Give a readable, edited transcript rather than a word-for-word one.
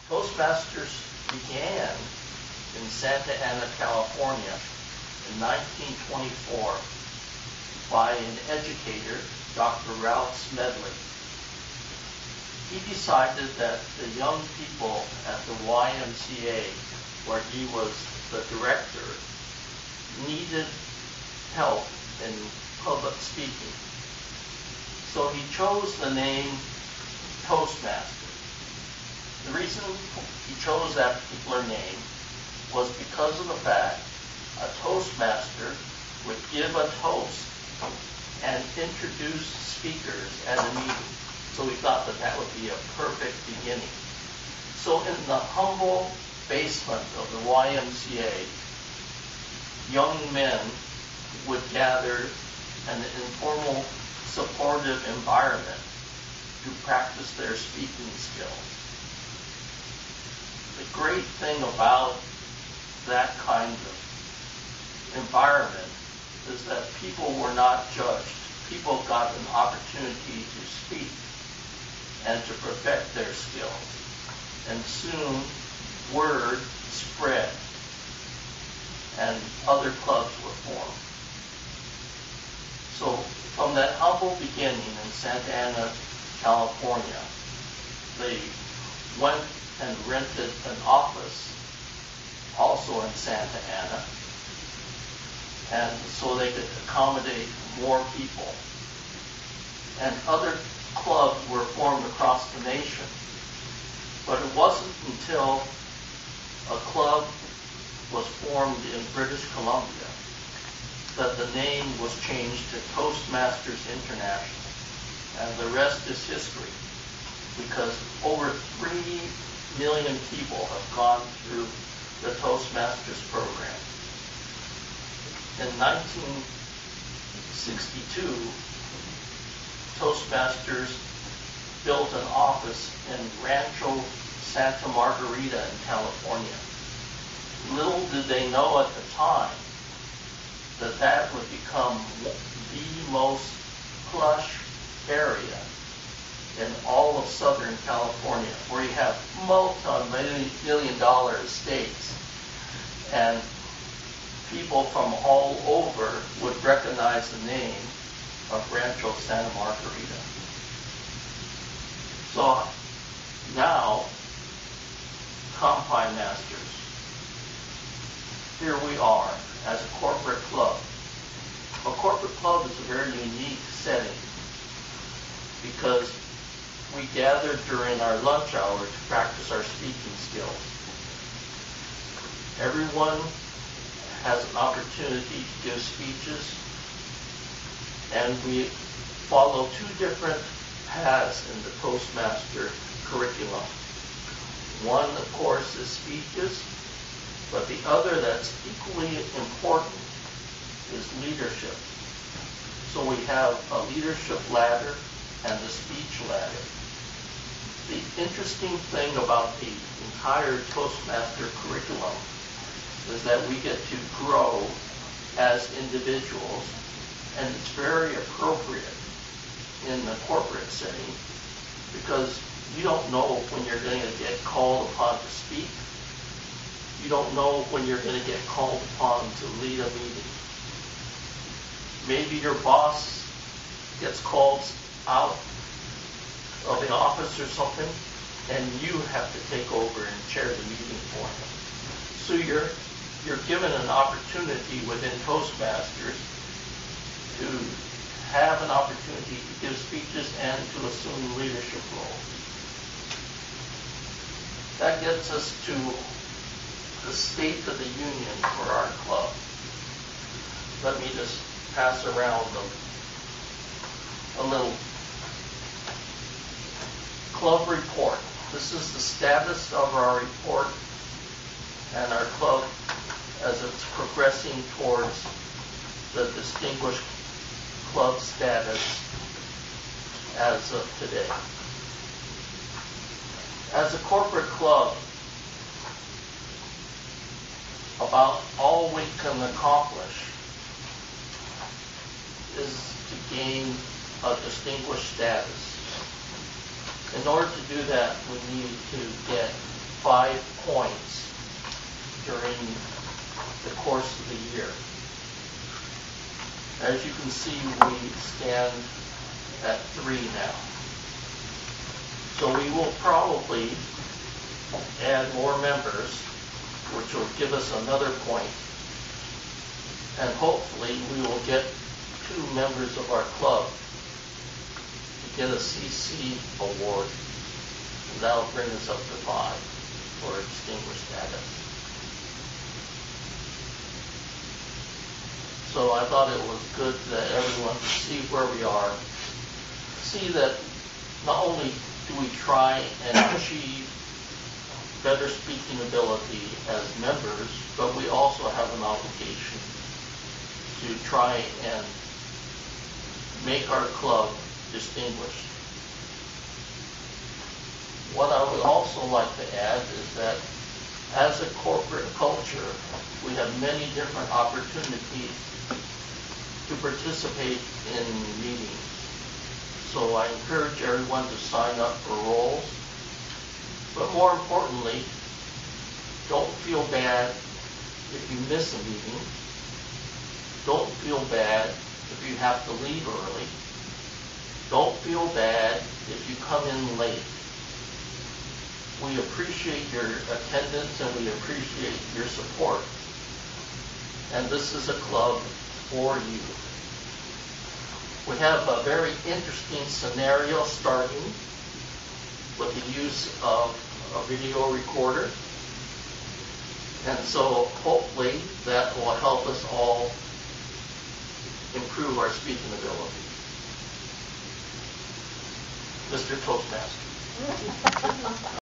Toastmasters began in Santa Ana, California in 1924 by an educator, Dr. Ralph Smedley. He decided that the young people at the YMCA, where he was the director, needed help in public speaking. So he chose the name Toastmaster. The reason he chose that particular name was because of the fact a Toastmaster would give a toast and introduce speakers at a meeting. So we thought that that would be a perfect beginning. So in the humble basement of the YMCA, young men would gather in an informal, supportive environment to practice their speaking skills. The great thing about that kind of environment is that people were not judged. People got an opportunity to speak and to perfect their skills. And soon, word spread, and other clubs were formed. So, from that humble beginning in Santa Ana, California, they went and rented an office also in Santa Ana, and so they could accommodate more people. And other clubs were formed across the nation. But it wasn't until a club was formed in British Columbia that the name was changed to Toastmasters International. And the rest is history, because over 3 million people have gone through the Toastmasters program. In 1962, Toastmasters built an office in Rancho Santa Margarita in California. Little did they know at the time that that would become the most plush area in all of Southern California, where you have multi-million-dollar estates, and people from all over would recognize the name of Rancho Santa Margarita. So now, Compine Masters, here we are as a corporate club. A corporate club is a very unique setting because we gather during our lunch hour to practice our speaking skills. Everyone has an opportunity to give speeches, and we follow 2 different paths in the Toastmaster curriculum. One, of course, is speeches, but the other that's equally important is leadership. So we have a leadership ladder and a speech ladder. The interesting thing about the entire Toastmaster curriculum is that we get to grow as individuals, and it's very appropriate in the corporate setting because you don't know when you're going to get called upon to speak. You don't know when you're going to get called upon to lead a meeting. Maybe your boss gets called out of the office or something, and you have to take over and chair the meeting for him. So you're given an opportunity within Toastmasters to have an opportunity to give speeches and to assume leadership roles. That gets us to the State of the Union for our club. Let me just pass around a little club report. This is the status of our report and our club as it's progressing towards the distinguished club status as of today. As a corporate club, about all we can accomplish is to gain a distinguished status. In order to do that, we need to get 5 points during the course of the year. As you can see, we stand at 3 now. So we will probably add more members, which will give us another point. And hopefully we will get 2 members of our club to get a CC award. And that'll bring us up to 5 for extinguished status. So I thought it was good that everyone could see where we are, see that not only do we try and achieve better speaking ability as members, but we also have an obligation to try and make our club distinguished. What I would also like to add is that as a corporate culture, we have many different opportunities to participate in meetings. So I encourage everyone to sign up for roles. But more importantly, don't feel bad if you miss a meeting. Don't feel bad if you have to leave early. Don't feel bad if you come in late. We appreciate your attendance and we appreciate your support. And this is a club for you. We have a very interesting scenario starting with the use of a video recorder. And so hopefully that will help us all improve our speaking ability. Mr. Toastmaster.